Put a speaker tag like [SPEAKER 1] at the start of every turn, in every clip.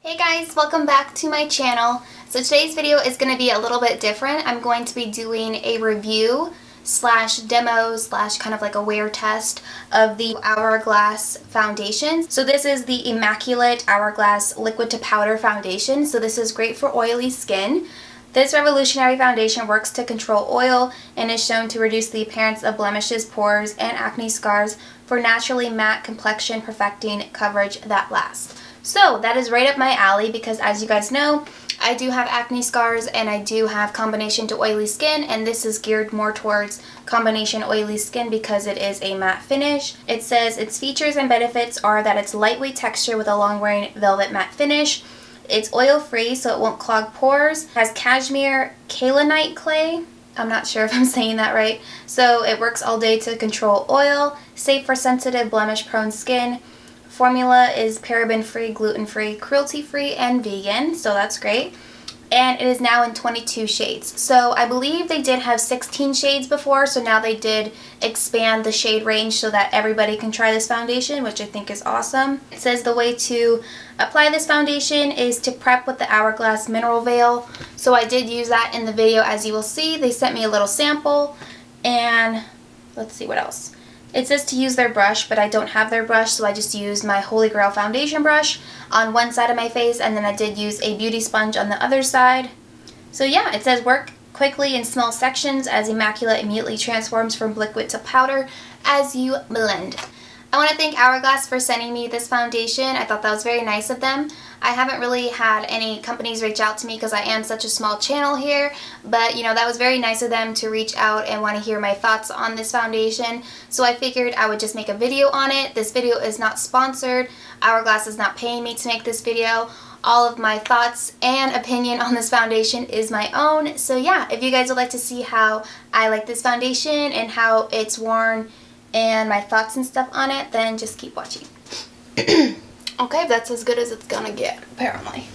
[SPEAKER 1] Hey guys, welcome back to my channel. So today's video is going to be a little bit different. I'm going to be doing a review slash demo slash kind of like a wear test of the Hourglass foundation. So this is the Immaculate Hourglass Liquid to Powder Foundation. So this is great for oily skin. This revolutionary foundation works to control oil and is shown to reduce the appearance of blemishes, pores, and acne scars for naturally matte complexion perfecting coverage that lasts. So that is right up my alley because, as you guys know, I do have acne scars and I do have combination to oily skin, and this is geared more towards combination oily skin because it is a matte finish. It says its features and benefits are that it's lightweight texture with a long-wearing velvet matte finish. It's oil-free so it won't clog pores. It has cashmere kaolinite clay. I'm not sure if I'm saying that right. So it works all day to control oil, safe for sensitive blemish-prone skin. Formula is paraben-free, gluten-free, cruelty-free, and vegan, so that's great. And it is now in 22 shades. So I believe they did have 16 shades before, so now they did expand the shade range so that everybody can try this foundation, which I think is awesome. It says the way to apply this foundation is to prep with the Hourglass Mineral Veil. So I did use that in the video, as you will see. They sent me a little sample, and let's see what else. It says to use their brush, but I don't have their brush, so I just used my Holy Grail foundation brush on one side of my face, and then I did use a beauty sponge on the other side. So yeah, it says work quickly in small sections as Immaculate immediately transforms from liquid to powder as you blend. I want to thank Hourglass for sending me this foundation. I thought that was very nice of them. I haven't really had any companies reach out to me because I am such a small channel here, but you know, that was very nice of them to reach out and want to hear my thoughts on this foundation. So I figured I would just make a video on it. This video is not sponsored. Hourglass is not paying me to make this video. All of my thoughts and opinion on this foundation is my own. So yeah, if you guys would like to see how I like this foundation and how it's worn and my thoughts and stuff on it, then just keep watching. Okay, that's as good as it's gonna get, apparently.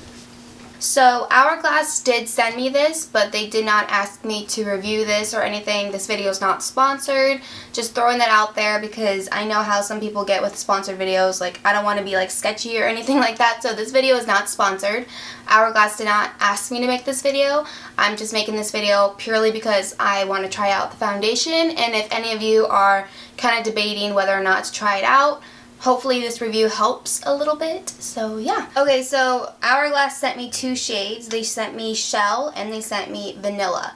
[SPEAKER 1] So Hourglass did send me this, but they did not ask me to review this or anything. This video is not sponsored. Just throwing that out there because I know how some people get with sponsored videos. Like, I don't want to be like sketchy or anything like that. So this video is not sponsored. Hourglass did not ask me to make this video. I'm just making this video purely because I want to try out the foundation. And if any of you are kind of debating whether or not to try it out, hopefully this review helps a little bit, so yeah. Okay, so Hourglass sent me two shades. They sent me Shell and they sent me Vanilla.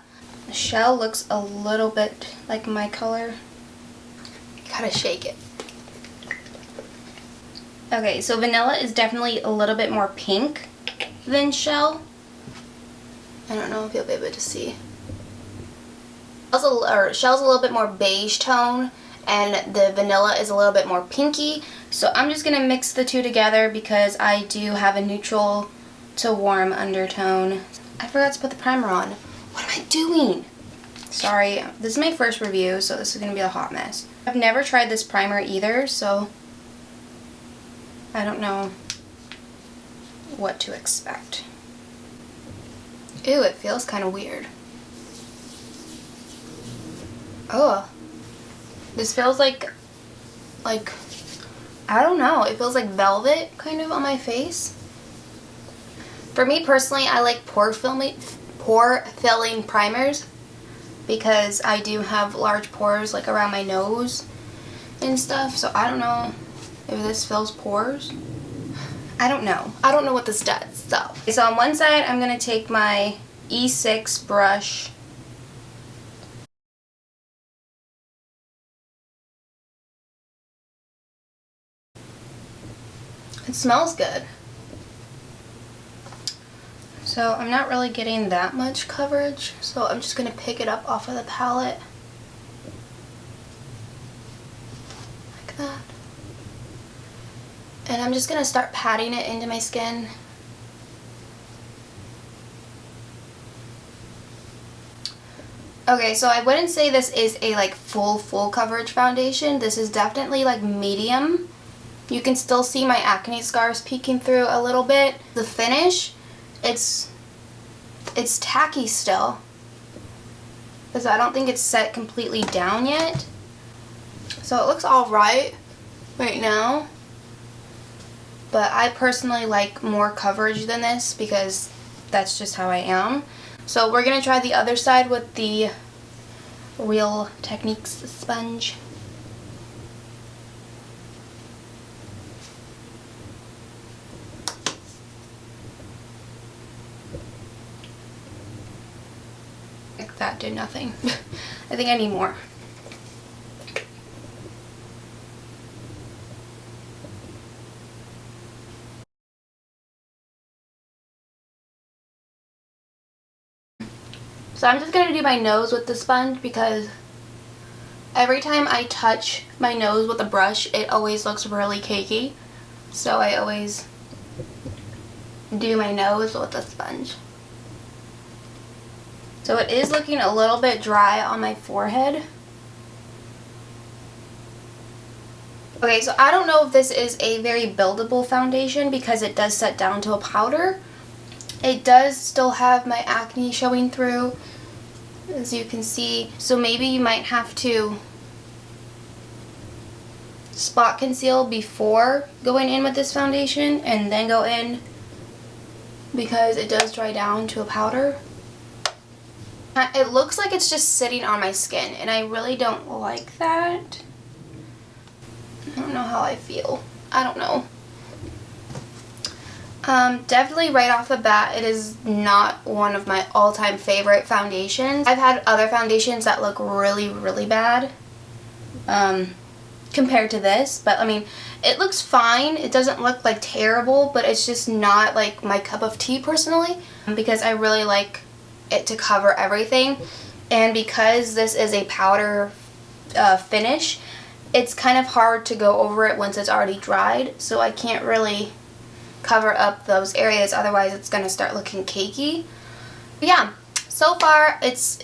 [SPEAKER 1] Shell looks a little bit like my color. You gotta shake it. Okay, so Vanilla is definitely a little bit more pink than Shell. I don't know if you'll be able to see. Shell's a little bit more beige tone, and the Vanilla is a little bit more pinky. So I'm just going to mix the two together because I do have a neutral to warm undertone. I forgot to put the primer on. What am I doing? Sorry, this is my first review, so this is going to be a hot mess. I've never tried this primer either, so I don't know what to expect. Ew, it feels kind of weird. Oh. This feels like, I don't know, it feels like velvet kind of on my face. For me personally, I like pore filling primers because I do have large pores like around my nose and stuff, so I don't know if this fills pores. I don't know. I don't know what this does, so. So on one side, I'm going to take my E6 brush. It smells good. So I'm not really getting that much coverage, so I'm just going to pick it up off of the palette. Like that. And I'm just going to start patting it into my skin. Okay, so I wouldn't say this is a like full coverage foundation. This is definitely like medium. You can still see my acne scars peeking through a little bit. The finish, it's tacky still, because I don't think it's set completely down yet. So it looks alright right now. but I personally like more coverage than this because that's just how I am. So we're going to try the other side with the Real Techniques sponge. That did nothing. I think I need more. So I'm just going to do my nose with the sponge because every time I touch my nose with a brush, it always looks really cakey. So I always do my nose with a sponge. So it is looking a little bit dry on my forehead. Okay, so I don't know if this is a very buildable foundation because it does set down to a powder. It does still have my acne showing through, as you can see. So maybe you might have to spot conceal before going in with this foundation and then go in because it does dry down to a powder. It looks like it's just sitting on my skin, and I really don't like that. I don't know how I feel. I don't know. Definitely right off the bat, it is not one of my all-time favorite foundations. I've had other foundations that look really, really bad compared to this, but I mean, it looks fine. It doesn't look like terrible, but it's just not like my cup of tea personally because I really like it to cover everything, and because this is a powder finish, it's kind of hard to go over it once it's already dried, so I can't really cover up those areas, otherwise it's going to start looking cakey. But yeah, so far it's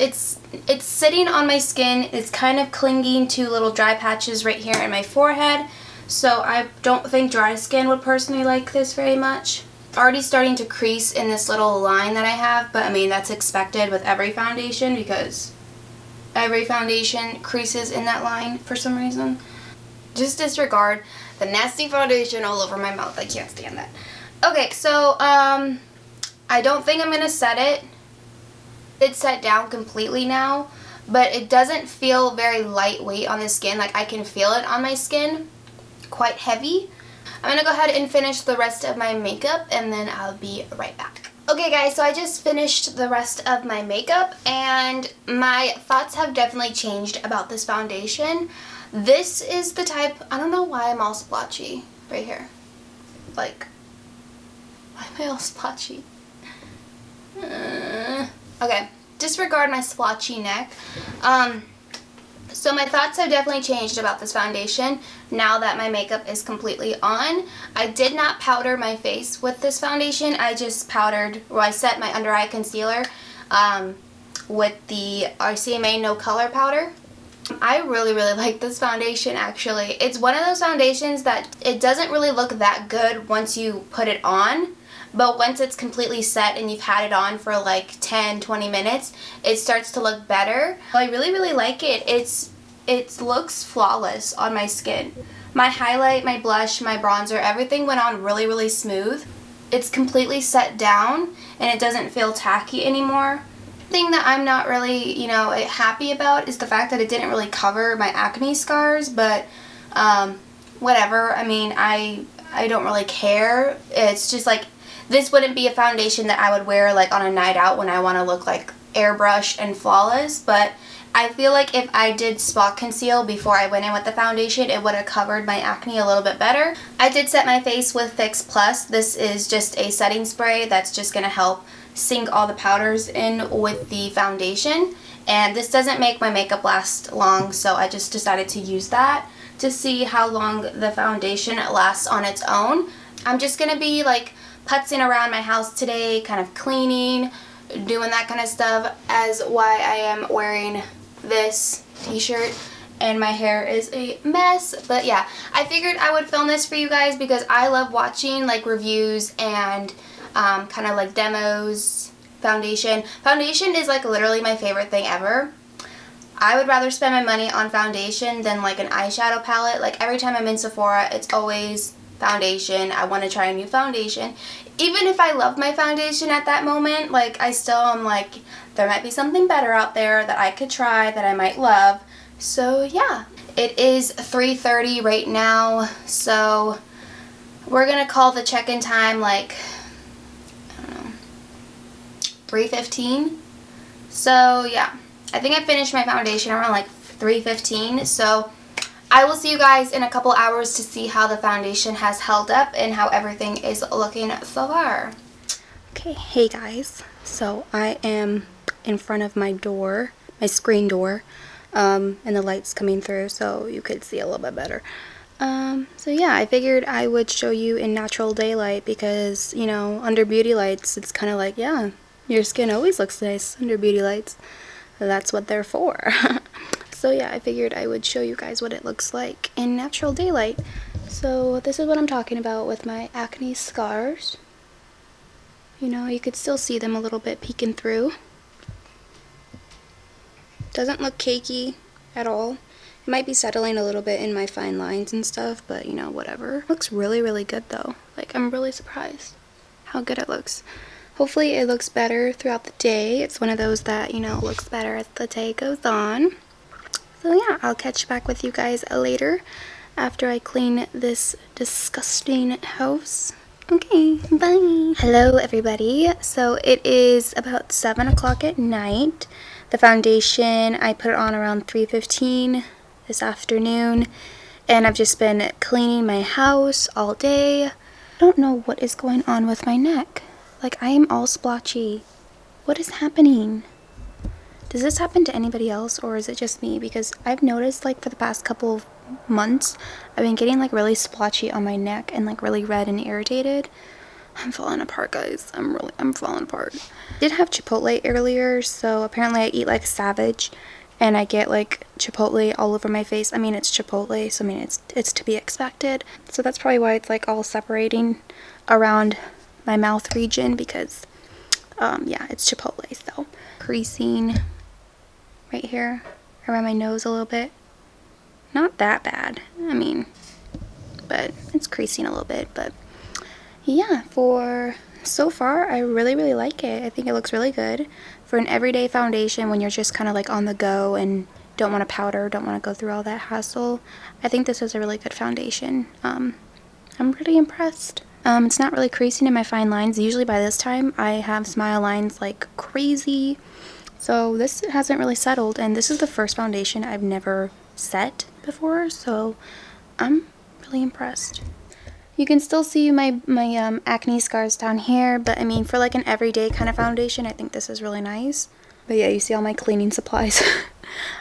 [SPEAKER 1] sitting on my skin. It's kind of clinging to little dry patches right here in my forehead, so I don't think dry skin would personally like this very much. Already starting to crease in this little line that I have, but I mean that's expected with every foundation because every foundation creases in that line for some reason. Just disregard the nasty foundation all over my mouth. I can't stand that. Okay, so I don't think I'm gonna set it. It's set down completely now, but it doesn't feel very lightweight on the skin. Like I can feel it on my skin, quite heavy. I'm going to go ahead and finish the rest of my makeup and then I'll be right back. Okay guys, so I just finished the rest of my makeup and my thoughts have definitely changed about this foundation. This is the type, I don't know why I'm all splotchy right here. Like, why am I all splotchy? Okay, disregard my splotchy neck. So my thoughts have definitely changed about this foundation now that my makeup is completely on. I did not powder my face with this foundation. I just powdered, or I set my under eye concealer with the RCMA No Color Powder. I really, really like this foundation actually. It's one of those foundations that it doesn't really look that good once you put it on. But once it's completely set and you've had it on for like 10-20 minutes, it starts to look better. I really, really like it. It looks flawless on my skin. My highlight, my blush, my bronzer, everything went on really, really smooth. It's completely set down and it doesn't feel tacky anymore. The thing that I'm not really, you know, happy about is the fact that it didn't really cover my acne scars, but whatever. I mean, I don't really care. It's just like, this wouldn't be a foundation that I would wear like on a night out when I want to look like airbrushed and flawless, but I feel like if I did spot conceal before I went in with the foundation, it would have covered my acne a little bit better. I did set my face with Fix Plus. This is just a setting spray that's just going to help sink all the powders in with the foundation, and this doesn't make my makeup last long, so I just decided to use that to see how long the foundation lasts on its own. I'm just going to be like putzing around my house today, kind of cleaning, doing that kind of stuff, as why I am wearing this t-shirt and my hair is a mess. But yeah, I figured I would film this for you guys because I love watching like reviews and kind of like demos. Foundation is like literally my favorite thing ever. I would rather spend my money on foundation than like an eyeshadow palette. Like every time I'm in Sephora, it's always foundation. I want to try a new foundation. Even if I love my foundation at that moment, like, I still am like, there might be something better out there that I could try that I might love. So yeah, it is 3:30 right now, so we're gonna call the check-in time like, I don't know, 3:15. So yeah, I think I finished my foundation around like 3:15, so I will see you guys in a couple hours to see how the foundation has held up and how everything is looking so far. Okay, hey guys, so I am in front of my door, my screen door, and the light's coming through so you could see a little bit better. So yeah, I figured I would show you in natural daylight because, you know, under beauty lights, it's kind of like, yeah, your skin always looks nice under beauty lights. That's what they're for. So yeah, I figured I would show you guys what it looks like in natural daylight. So this is what I'm talking about with my acne scars. You know, you could still see them a little bit peeking through. Doesn't look cakey at all. It might be settling a little bit in my fine lines and stuff, but you know, whatever. Looks really, really good though. Like, I'm really surprised how good it looks. Hopefully it looks better throughout the day. It's one of those that, you know, looks better as the day goes on. So yeah, I'll catch back with you guys later after I clean this disgusting house. Okay, bye. Hello everybody. So it is about 7 o'clock at night. The foundation, I put it on around 3:15 this afternoon, and I've just been cleaning my house all day. I don't know what is going on with my neck. Like, I am all splotchy. What is happening? Does this happen to anybody else, or is it just me? Because I've noticed, like, for the past couple of months, I've been getting, like, really splotchy on my neck and, like, really red and irritated. I'm falling apart, guys. I'm falling apart. I did have Chipotle earlier, so apparently I eat like a savage, and I get, like, Chipotle all over my face. I mean, it's Chipotle, so I mean, it's to be expected. So that's probably why it's, like, all separating around my mouth region, because, yeah, it's Chipotle, so. Creasing right here around my nose a little bit. Not that bad, I mean, but it's creasing a little bit. But yeah, for so far I really, really like it. I think it looks really good for an everyday foundation when you're just kind of like on the go and don't want to powder, don't want to go through all that hassle. I think this is a really good foundation. I'm really impressed. It's not really creasing in my fine lines. Usually by this time I have smile lines like crazy. So this hasn't really settled, and this is the first foundation I've never set before, so I'm really impressed. You can still see my acne scars down here, but I mean, for like an everyday kind of foundation, I think this is really nice. But yeah, you see all my cleaning supplies.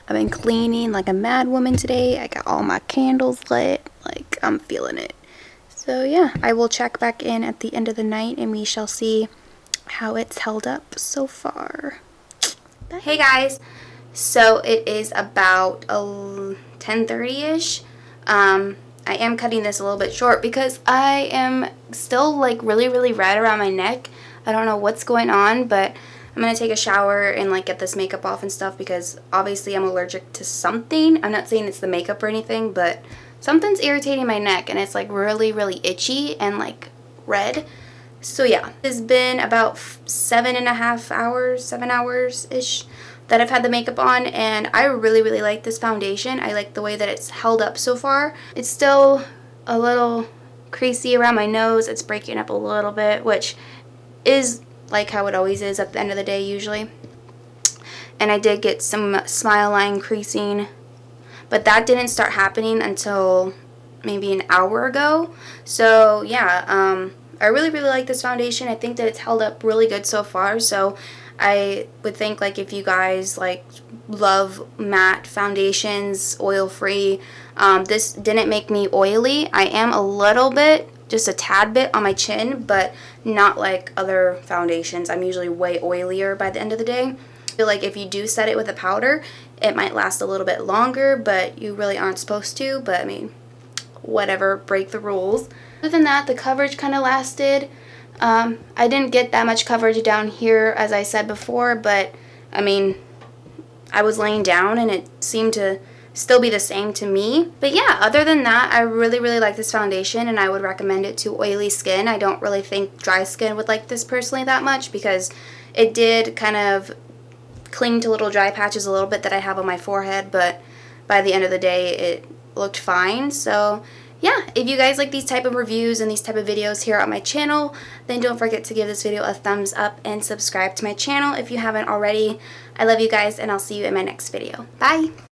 [SPEAKER 1] I've been cleaning like a mad woman today. I got all my candles lit. Like, I'm feeling it. So yeah, I will check back in at the end of the night, and we shall see how it's held up so far. Hey guys, so it is about 10:30ish. I am cutting this a little bit short because I am still like really, really red around my neck. I don't know what's going on, but I'm gonna take a shower and like get this makeup off and stuff because obviously I'm allergic to something. I'm not saying it's the makeup or anything, but something's irritating my neck and it's like really, really itchy and like red. So yeah, it's been about 7.5 hours, 7 hours-ish that I've had the makeup on, and I really, really like this foundation. I like the way that it's held up so far. It's still a little creasy around my nose. It's breaking up a little bit, which is like how it always is at the end of the day usually. And I did get some smile line creasing, but that didn't start happening until maybe an hour ago. So yeah, I really, really like this foundation. I think that it's held up really good so far. So I would think like if you guys like love matte foundations, oil-free, this didn't make me oily. I am a little bit, just a tad bit on my chin, but not like other foundations. I'm usually way oilier by the end of the day. I feel like if you do set it with a powder, it might last a little bit longer, but you really aren't supposed to. But I mean, whatever, break the rules. Other than that, the coverage kind of lasted. I didn't get that much coverage down here, as I said before, but I mean, I was laying down and it seemed to still be the same to me. But yeah, other than that, I really, really like this foundation, and I would recommend it to oily skin. I don't really think dry skin would like this personally that much, because it did kind of cling to little dry patches a little bit that I have on my forehead, but by the end of the day, it looked fine. So yeah, if you guys like these type of reviews and these type of videos here on my channel, then don't forget to give this video a thumbs up and subscribe to my channel if you haven't already. I love you guys, and I'll see you in my next video. Bye!